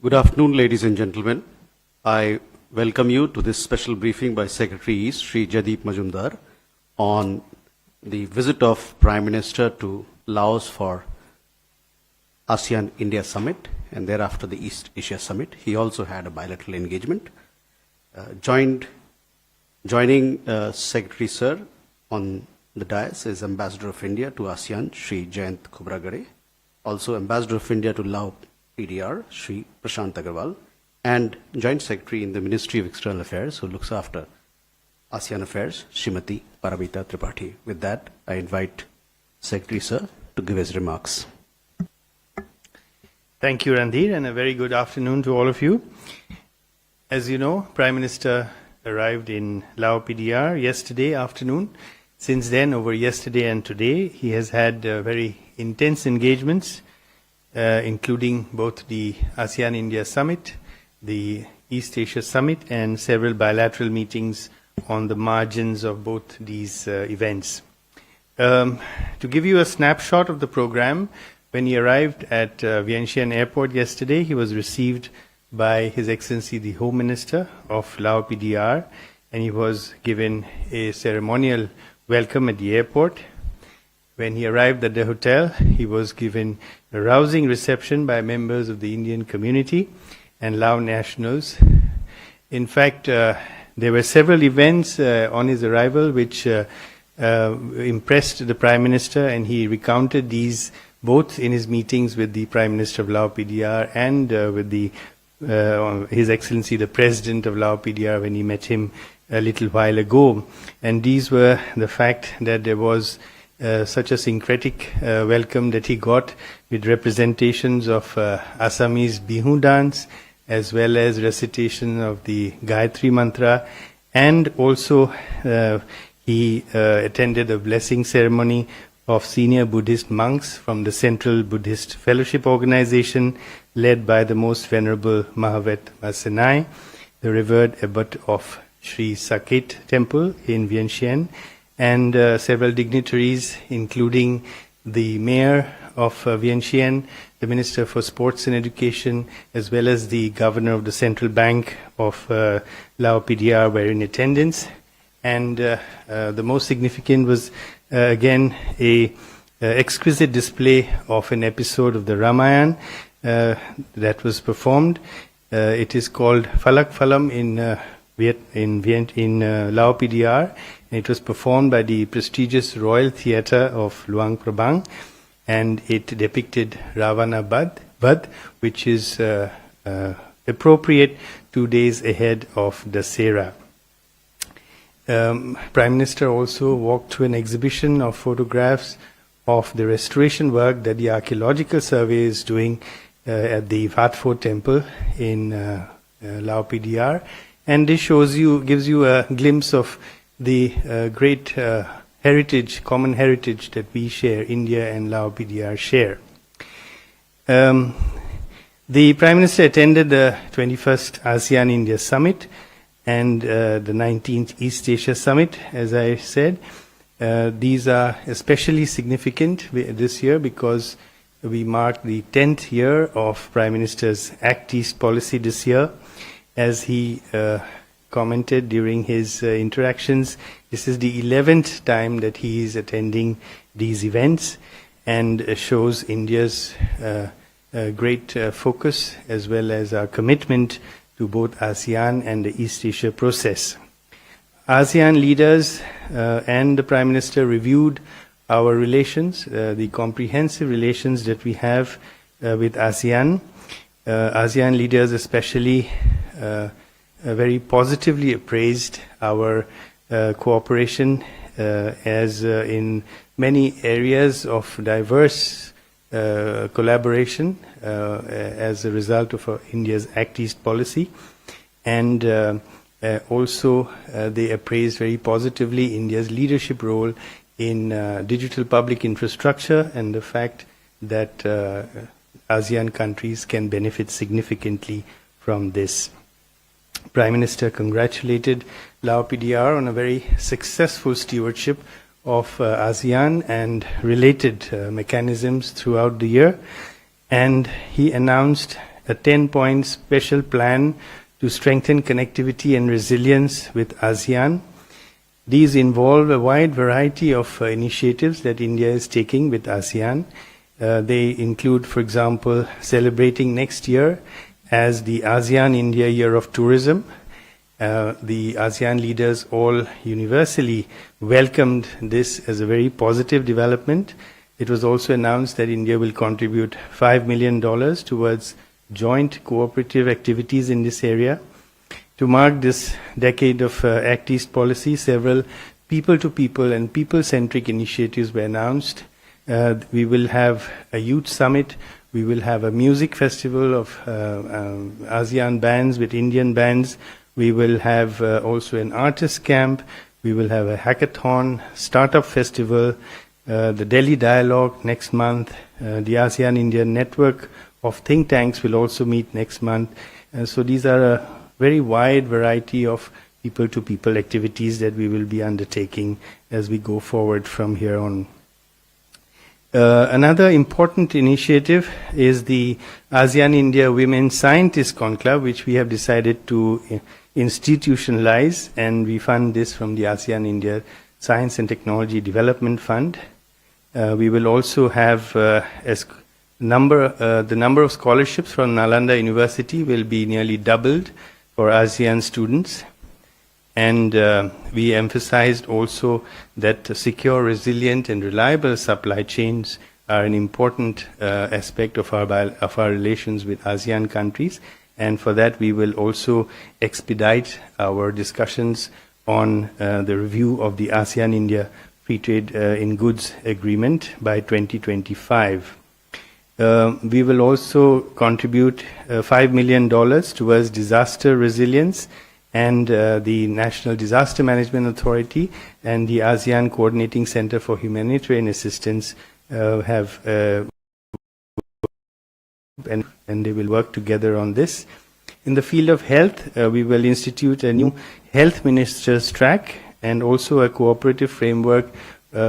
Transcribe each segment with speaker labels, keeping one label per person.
Speaker 1: Good afternoon, ladies and gentlemen. I welcome you to this special briefing by Secretary East, Sri Jaideep Majumdar, on the visit of Prime Minister to Laos for ASEAN-India Summit and thereafter the East Asia Summit. He also had a bilateral engagement. Joining Secretary Sir on the dais is Ambassador of India to ASEAN, Sri Jayant Khobragade, also Ambassador of India to Lao PDR, Sri Prashant Agarwal, and Joint Secretary in the Ministry of External Affairs, who looks after ASEAN Affairs, Srimati Paramita Tripathi. With that, I invite Secretary Sir to give his remarks.
Speaker 2: Thank you, Randhir, and a very good afternoon to all of you. As you know, Prime Minister arrived in Lao PDR yesterday afternoon. Since then, over yesterday and today, he has had very intense engagements, including both the ASEAN-India Summit, the East Asia Summit, and several bilateral meetings on the margins of both these events. To give you a snapshot of the program, when he arrived at Vientiane Airport yesterday, he was received by His Excellency the Home Minister of Lao PDR, and he was given a ceremonial welcome at the airport. When he arrived at the hotel, he was given a rousing reception by members of the Indian community and Lao nationals. In fact, there were several events on his arrival which impressed the Prime Minister, and he recounted these both in his meetings with the Prime Minister of Lao PDR and with His Excellency the President of Lao PDR when he met him a little while ago. And these were the fact that there was such a syncretic welcome that he got, with representations of Assamese Bihu dance, as well as recitation of the Gayatri Mantra, and also he attended a blessing ceremony of senior Buddhist monks from the Central Buddhist Fellowship Organization, led by the Most Venerable Mahavet Masenai, the revered abbot of Sri Saket Temple in Vientiane, and several dignitaries, including the Mayor of Vientiane, the Minister for Sports and Education, as well as the Governor of the Central Bank of Lao PDR were in attendance. And the most significant was, again, a exquisite display of an episode of the Ramayana that was performed. It is called Falak Phalam in Lao PDR. It was performed by the prestigious Royal Theatre of Luang Prabang, and it depicted Ravana Badh, which is appropriate 2 days ahead of Dasera. Prime Minister also walked through an exhibition of photographs of the restoration work that the Archaeological Survey is doing at the Wat Pho Temple in Lao PDR, and this gives you a glimpse of the great common heritage that we share, India and Lao PDR share. The Prime Minister attended the 21st ASEAN-India Summit and the 19th East Asia Summit, as I said. These are especially significant this year because we mark the 10th year of Prime Minister's Act East policy this year. As he commented during his interactions, this is the 11th time that he is attending these events, and shows India's great focus as well as our commitment to both ASEAN and the East Asia process. ASEAN leaders and the Prime Minister reviewed our relations, the comprehensive relations that we have with ASEAN. ASEAN leaders especially very positively appraised our cooperation as in many areas of diverse collaboration as a result of India's Act East policy, and also they appraised very positively India's leadership role in digital public infrastructure and the fact that ASEAN countries can benefit significantly from this. Prime Minister congratulated Lao PDR on a very successful stewardship of ASEAN and related mechanisms throughout the year, and he announced a 10-point special plan to strengthen connectivity and resilience with ASEAN. These involve a wide variety of initiatives that India is taking with ASEAN. They include, for example, celebrating next year as the ASEAN-India Year of Tourism. The ASEAN leaders all universally welcomed this as a very positive development. It was also announced that India will contribute $5 million towards joint cooperative activities in this area. To mark this decade of Act East policy, several people-to-people and people-centric initiatives were announced. We will have a youth summit. We will have a music festival of ASEAN bands with Indian bands. We will have also an artist camp. We will have a hackathon, startup festival, the Delhi Dialogue next month. The ASEAN-India Network of think tanks will also meet next month. So these are a very wide variety of people-to-people activities that we will be undertaking as we go forward from here on. Another important initiative is the ASEAN-India Women Scientist Conclave, which we have decided to institutionalize, and we fund this from the ASEAN-India Science and Technology Development Fund. We will also have the number of scholarships from Nalanda University will be nearly doubled for ASEAN students. And we emphasized also that secure, resilient, and reliable supply chains are an important aspect of our relations with ASEAN countries. And for that, we will also expedite our discussions on the review of the ASEAN-India Free Trade in Goods Agreement by 2025. We will also contribute $5 million towards disaster resilience, and the National Disaster Management Authority and the ASEAN Coordinating Center for Humanitarian Assistance have and they will work together on this. In the field of health, we will institute a new health ministers track and also a cooperative framework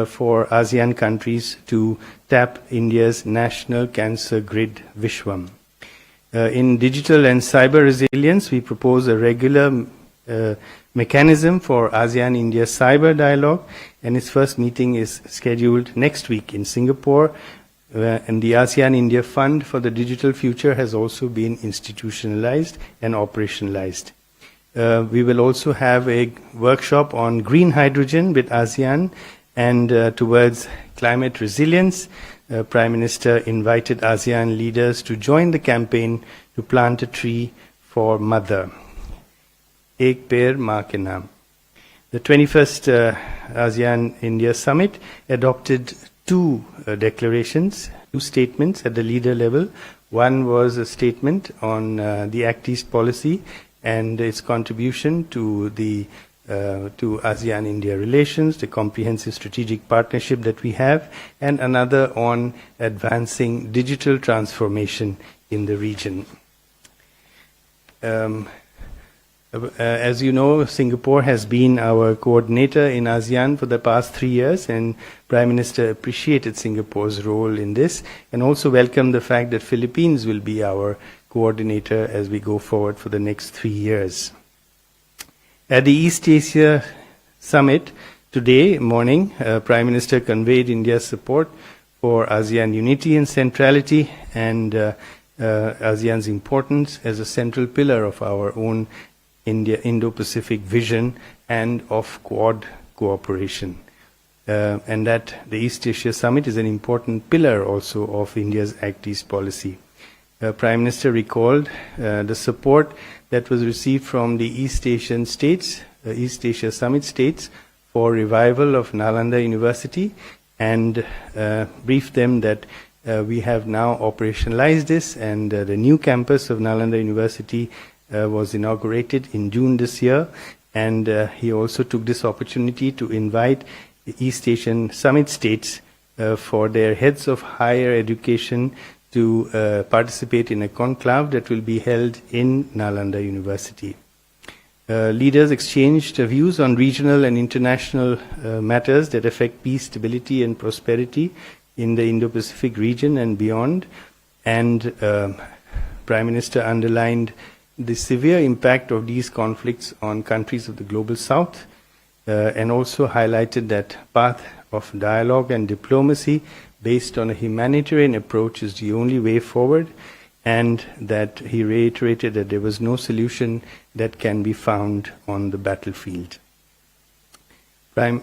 Speaker 2: for ASEAN countries to tap India's national cancer grid Vishwam. In digital and cyber resilience, we propose a regular mechanism for ASEAN-India Cyber Dialogue, and its first meeting is scheduled next week in Singapore, and the ASEAN-India Fund for the Digital Future has also been institutionalized and operationalized. We will also have a workshop on green hydrogen with ASEAN and towards climate resilience. Prime Minister invited ASEAN leaders to join the campaign to plant a tree for Mother. Ek Peड़ Maa Ke Naam. The 21st ASEAN-India Summit adopted two declarations, two statements at the leader level. One was a statement on the Act East policy and its contribution to the to ASEAN-India relations, the comprehensive strategic partnership that we have, and another on advancing digital transformation in the region. As you know, Singapore has been our coordinator in ASEAN for the past 3 years, and Prime Minister appreciated Singapore's role in this and also welcomed the fact that Philippines will be our coordinator as we go forward for the next 3 years. At the East Asia Summit today morning, Prime Minister conveyed India's support for ASEAN unity and centrality and ASEAN's importance as a central pillar of our own Indo-Pacific vision and of Quad cooperation. And that the East Asia Summit is an important pillar also of India's Act East policy. Prime Minister recalled the support that was received from the East Asian states, East Asia Summit states, for revival of Nalanda University, and briefed them that we have now operationalized this, and the new campus of Nalanda University was inaugurated in June this year, and he also took this opportunity to invite the East Asian Summit states for their heads of higher education to participate in a conclave that will be held in Nalanda University. Leaders exchanged views on regional and international matters that affect peace, stability, and prosperity in the Indo-Pacific region and beyond. And Prime Minister underlined the severe impact of these conflicts on countries of the global south, and also highlighted that path of dialogue and diplomacy based on a humanitarian approach is the only way forward, and that he reiterated that there was no solution that can be found on the battlefield. Prime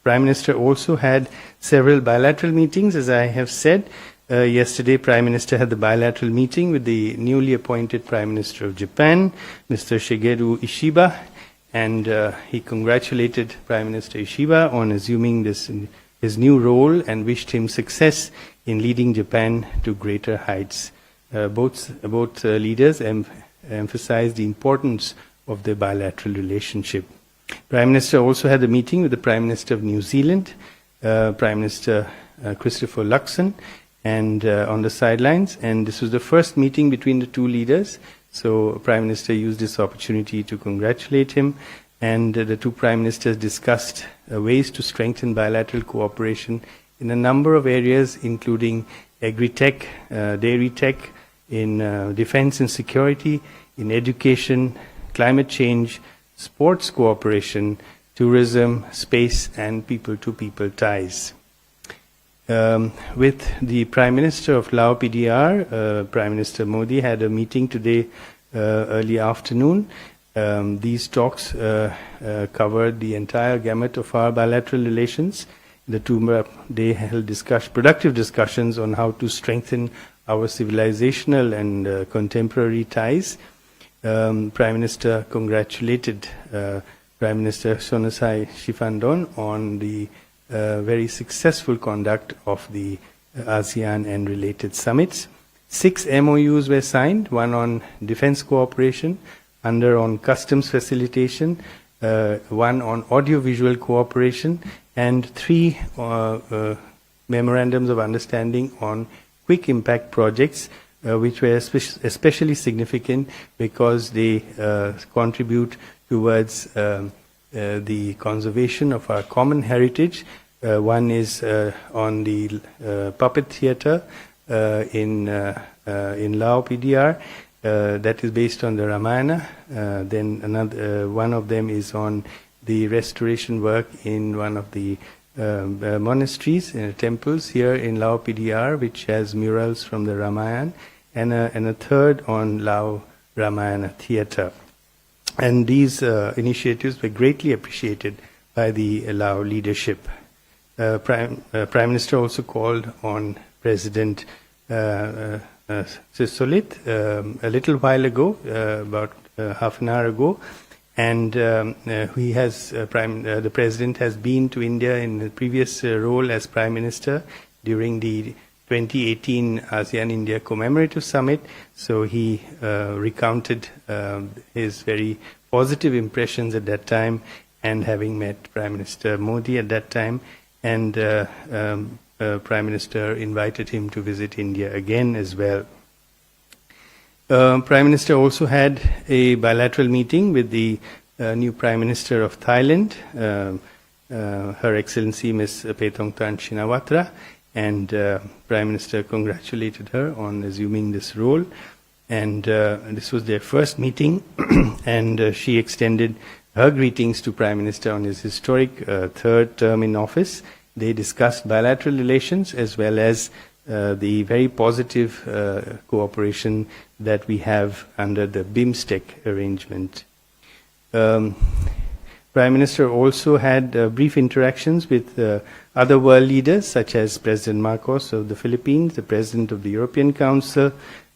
Speaker 2: Minister also had several bilateral meetings, as I have said. Yesterday, Prime Minister had the bilateral meeting with the newly appointed Prime Minister of Japan, Mr. Shigeru Ishiba, and he congratulated Prime Minister Ishiba on assuming his new role and wished him success in leading Japan to greater heights. Both leaders emphasized the importance of the bilateral relationship. Prime Minister also had a meeting with the Prime Minister of New Zealand, Prime Minister Christopher Luxon, and on the sidelines. And this was the first meeting between the two leaders. So Prime Minister used this opportunity to congratulate him. And the two Prime Ministers discussed ways to strengthen bilateral cooperation in a number of areas, including agri-tech, dairy tech, in defense and security, in education, climate change, sports cooperation, tourism, space, and people-to-people ties. With the Prime Minister of Lao PDR, Prime Minister Modi had a meeting today early afternoon. These talks covered the entire gamut of our bilateral relations. They held productive discussions on how to strengthen our civilizational and contemporary ties. Prime Minister congratulated Prime Minister Sonasai Shifandon on the very successful conduct of the ASEAN and related summits. 6 MOUs were signed, one on defense cooperation, another on customs facilitation, one on audiovisual cooperation, and 3 memorandums of understanding on quick impact projects, which were especially significant because they contribute towards the conservation of our common heritage. One is on the puppet theatre in Lao PDR, that is based on the Ramayana. Then another one of them is on the restoration work in one of the monasteries, temples here in Lao PDR, which has murals from the Ramayana, and a third on Lao Ramayana theatre. And these initiatives were greatly appreciated by the Lao leadership. Prime Minister also called on President Sissolit a little while ago, about half an hour ago, and the President has been to India in the previous role as Prime Minister during the 2018 ASEAN-India Commemorative Summit. So he recounted his very positive impressions at that time, and having met Prime Minister Modi at that time, and Prime Minister invited him to visit India again as well. Prime Minister also had a bilateral meeting with the new Prime Minister of Thailand, Her Excellency Ms. Paetongtarn Shinawatra, and Prime Minister congratulated her on assuming this role. And this was their first meeting, and she extended her greetings to Prime Minister on his historic third term in office. They discussed bilateral relations as well as the very positive cooperation that we have under the BIMSTEC arrangement. Prime Minister also had brief interactions with other world leaders such as President Marcos of the Philippines, the President of the European Council,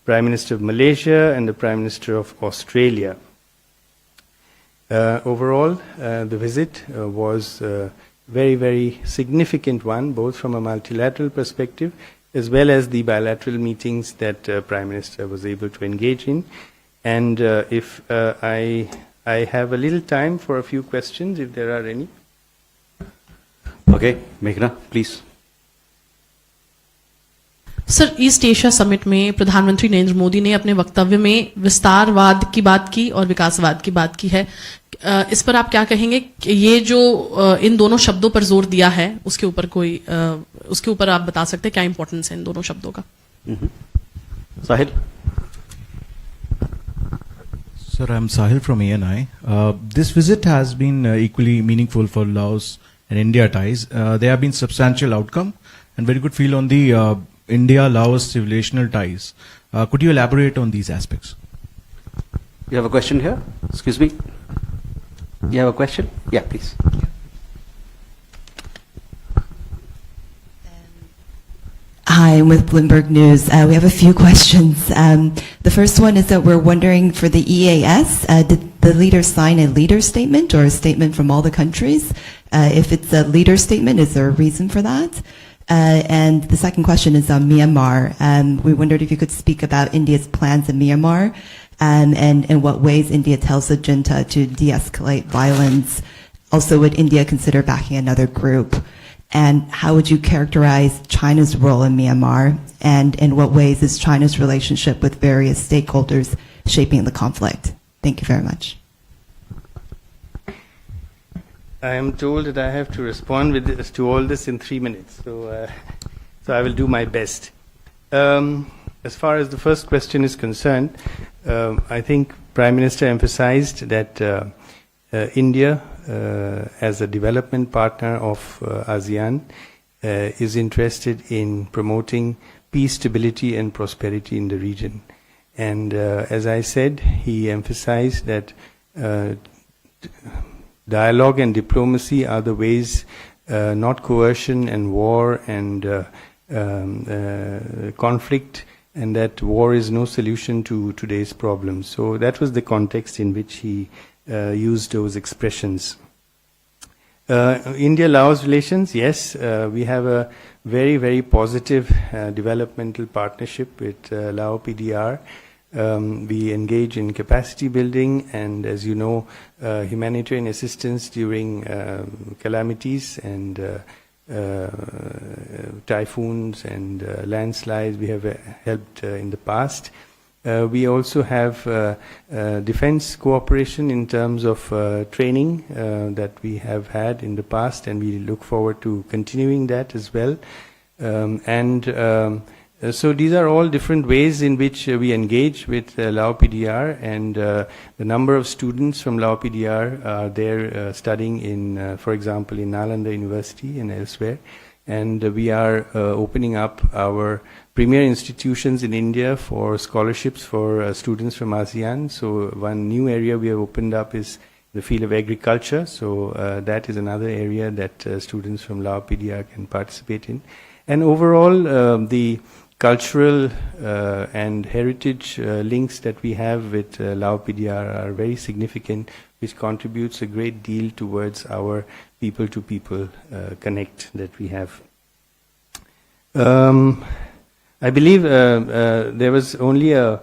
Speaker 2: Prime Minister of Malaysia, and the Prime Minister of Australia. Overall, the visit was a very, very significant one, both from a multilateral perspective as well as the bilateral meetings that Prime Minister was able to engage in. And if I have a little time for a few questions, if there are any.
Speaker 1: Okay, Meghna, please.
Speaker 3: Sir, east Asia summit में प्रधानमंत्री नरेंद्र मोदी ने अपने वक्तव्य में विस्तारवाद की बात की और विकासवाद की बात की है. इस पर आप क्या कहेंगे कि ये जो इन दोनों शब्दों पर जोर दिया है, उसके ऊपर आप बता सकते हैं क्या इंपॉर्टेंस है इन दोनों शब्दों का?
Speaker 1: साहिल.
Speaker 4: Sir, I'm Sahil from ANI. This visit has been equally meaningful for Laos and India ties. There have been substantial outcome and very good feel on the India-Laos civilizational ties. Could you elaborate on these aspects?
Speaker 1: You have a question here? Excuse me. You have a question? Yeah, please.
Speaker 5: Hi, I'm with Bloomberg News. We have a few questions. The first one is that we're wondering for the EAS, did the leaders sign a leader statement or a statement from all the countries? If it's a leader statement, is there a reason for that? And the second question is on Myanmar. We wondered if you could speak about India's plans in Myanmar and in what ways India tells the junta to de-escalate violence. Also, would India consider backing another group? And how would you characterize China's role in Myanmar? And in what ways is China's relationship with various stakeholders shaping the conflict? Thank you very much.
Speaker 2: I am told that I have to respond to all this in 3 minutes, so I will do my best. As far as the first question is concerned, I think Prime Minister emphasized that India, as a development partner of ASEAN, is interested in promoting peace, stability, and prosperity in the region. And as I said, he emphasized that dialogue and diplomacy are the ways, not coercion and war and conflict, and that war is no solution to today's problems. So that was the context in which he used those expressions. India-Laos relations, yes, we have a very, very positive developmental partnership with Lao PDR. We engage in capacity building and, as you know, humanitarian assistance during calamities and typhoons and landslides. We have helped in the past. We also have defense cooperation in terms of training that we have had in the past, and we look forward to continuing that as well. So these are all different ways in which we engage with Lao PDR, and the number of students from Lao PDR are there studying in, for example, in Nalanda University and elsewhere. And we are opening up our premier institutions in India for scholarships for students from ASEAN. So one new area we have opened up is the field of agriculture. So that is another area that students from Lao PDR can participate in. And overall, the cultural and heritage links that we have with Lao PDR are very significant, which contributes a great deal towards our people-to-people connect that we have. I believe there was only a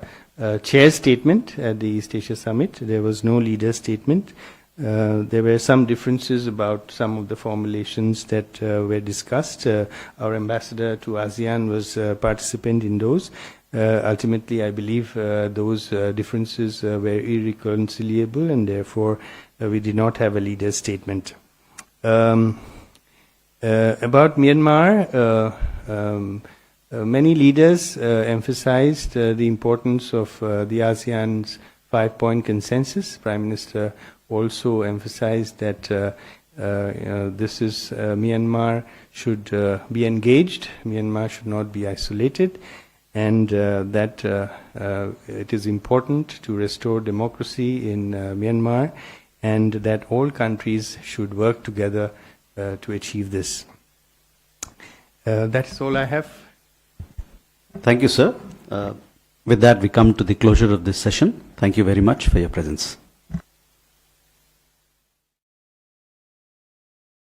Speaker 2: chair statement at the East Asia Summit. There was no leader statement. There were some differences about some of the formulations that were discussed. Our ambassador to ASEAN was a participant in those. Ultimately, I believe those differences were irreconcilable, and therefore we did not have a leader statement. About Myanmar, many leaders emphasized the importance of the ASEAN's 5-point consensus. Prime Minister also emphasized that this is Myanmar should be engaged, Myanmar should not be isolated, and that it is important to restore democracy in Myanmar, and that all countries should work together to achieve this. That's all I have.
Speaker 1: Thank you, sir. With that, we come to the closure of this session. Thank you very much for your presence.